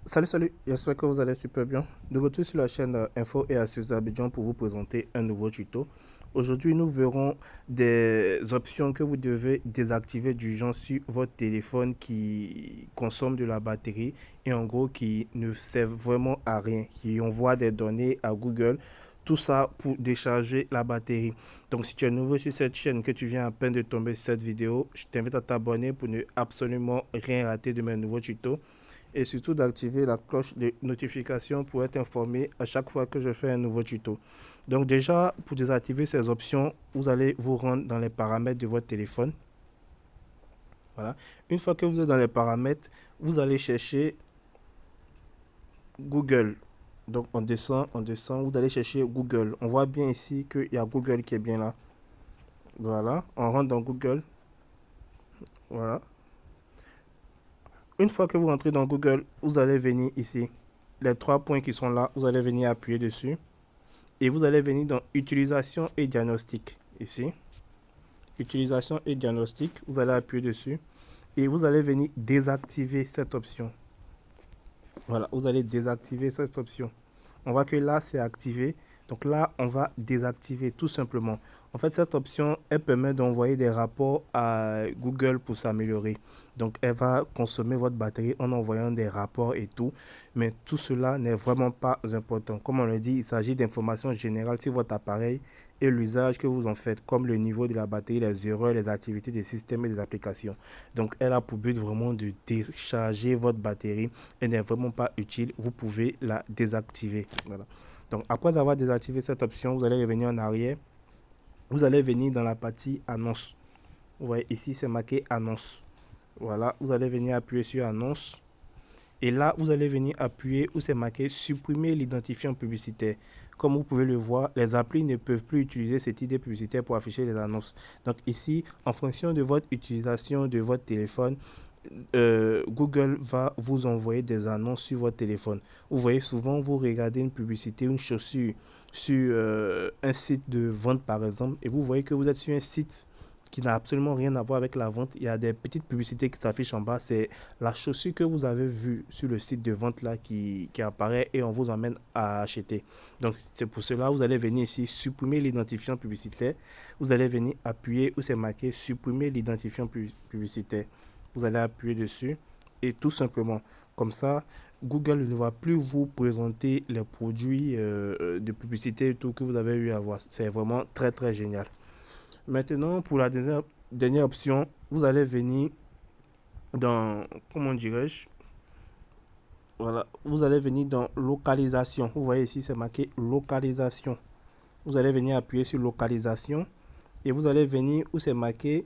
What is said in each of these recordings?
Salut, j'espère que vous allez super bien. De retour sur la chaîne Info et Astuces d'Abidjan pour vous présenter un nouveau tuto. Aujourd'hui, nous verrons des options que vous devez désactiver du genre sur votre téléphone qui consomme de la batterie et en gros qui ne servent vraiment à rien, qui envoient des données à Google. Tout ça pour décharger la batterie. Donc, si tu es nouveau sur cette chaîne, que tu viens à peine de tomber sur cette vidéo, je t'invite à t'abonner pour ne absolument rien rater de mes nouveaux tutos et surtout d'activer la cloche de notification pour être informé à chaque fois que je fais un nouveau tuto. Donc déjà, pour désactiver ces options, vous allez vous rendre dans les paramètres de votre téléphone. Voilà. Une fois que vous êtes dans les paramètres, vous allez chercher Google. Donc on descend, vous allez chercher Google. On voit bien ici qu'il y a Google qui est bien là. Voilà, on rentre dans Google. Voilà. Une fois que vous rentrez dans Google, vous allez venir ici. Les trois points qui sont là, vous allez venir appuyer dessus. Et vous allez venir dans utilisation et diagnostic ici, utilisation et diagnostic, vous allez appuyer dessus et vous allez venir désactiver cette option. Voilà, vous allez désactiver cette option. On voit que là c'est activé, donc là on va désactiver tout simplement. En fait, cette option elle permet d'envoyer des rapports à Google pour s'améliorer. Donc elle va consommer votre batterie en envoyant des rapports et tout, mais tout cela n'est vraiment pas important. Comme on le dit, il s'agit d'informations générales sur votre appareil et l'usage que vous en faites, comme le niveau de la batterie, les erreurs, les activités des systèmes et des applications. Donc elle a pour but vraiment de décharger votre batterie. Elle n'est vraiment pas utile, vous pouvez la désactiver. Voilà. Donc après avoir désactivé cette option, vous allez revenir en arrière. Vous allez venir dans la partie annonce. Vous voyez ici c'est marqué annonce. Voilà, vous allez venir appuyer sur annonce. Et là, vous allez venir appuyer où c'est marqué supprimer l'identifiant publicitaire. Comme vous pouvez le voir, les applis ne peuvent plus utiliser cette idée publicitaire pour afficher les annonces. Donc ici, en fonction de votre utilisation de votre téléphone, Google va vous envoyer des annonces sur votre téléphone. Vous voyez souvent, vous regardez une publicité, une chaussure sur un site de vente par exemple, et vous voyez que vous êtes sur un site qui n'a absolument rien à voir avec la vente. Il y a des petites publicités qui s'affichent en bas. C'est la chaussure que vous avez vue sur le site de vente là qui apparaît et on vous emmène à acheter. Donc c'est pour cela vous allez venir ici supprimer l'identifiant publicitaire. Vous allez venir appuyer où c'est marqué supprimer l'identifiant publicitaire. Vous allez appuyer dessus et tout simplement comme ça Google ne va plus vous présenter les produits de publicité et tout que vous avez eu à voir. C'est vraiment très génial. Maintenant, pour la dernière option, vous allez venir dans, comment dirais-je, voilà, vous allez venir dans localisation. Vous voyez ici, c'est marqué localisation. Vous allez venir appuyer sur localisation et vous allez venir où c'est marqué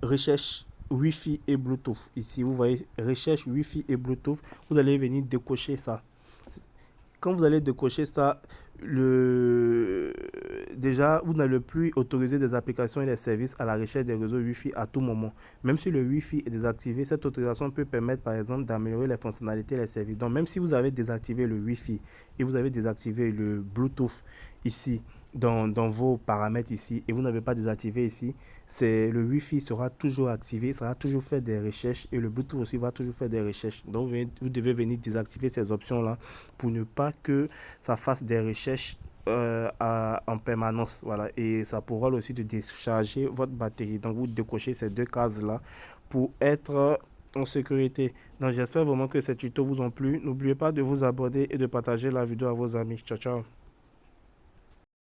recherche Wi-Fi et Bluetooth. Ici, vous voyez recherche Wi-Fi et Bluetooth. Vous allez venir décocher ça. Quand vous allez décocher ça, déjà, vous n'allez plus autoriser des applications et des services à la recherche des réseaux Wi-Fi à tout moment. Même si le Wi-Fi est désactivé, cette autorisation peut permettre, par exemple, d'améliorer les fonctionnalités et les services. Donc, même si vous avez désactivé le Wi-Fi et vous avez désactivé le Bluetooth ici, dans vos paramètres ici, et vous n'avez pas désactivé ici, c'est le Wi-Fi sera toujours activé, ça va toujours faire des recherches et le Bluetooth aussi va toujours faire des recherches. Donc, vous devez venir désactiver ces options-là pour ne pas que ça fasse des recherches en permanence. Voilà. Et ça pourra aussi de décharger votre batterie. Donc, vous décochez ces deux cases-là pour être en sécurité. Donc, j'espère vraiment que ces tutos vous ont plu. N'oubliez pas de vous abonner et de partager la vidéo à vos amis. Ciao, ciao.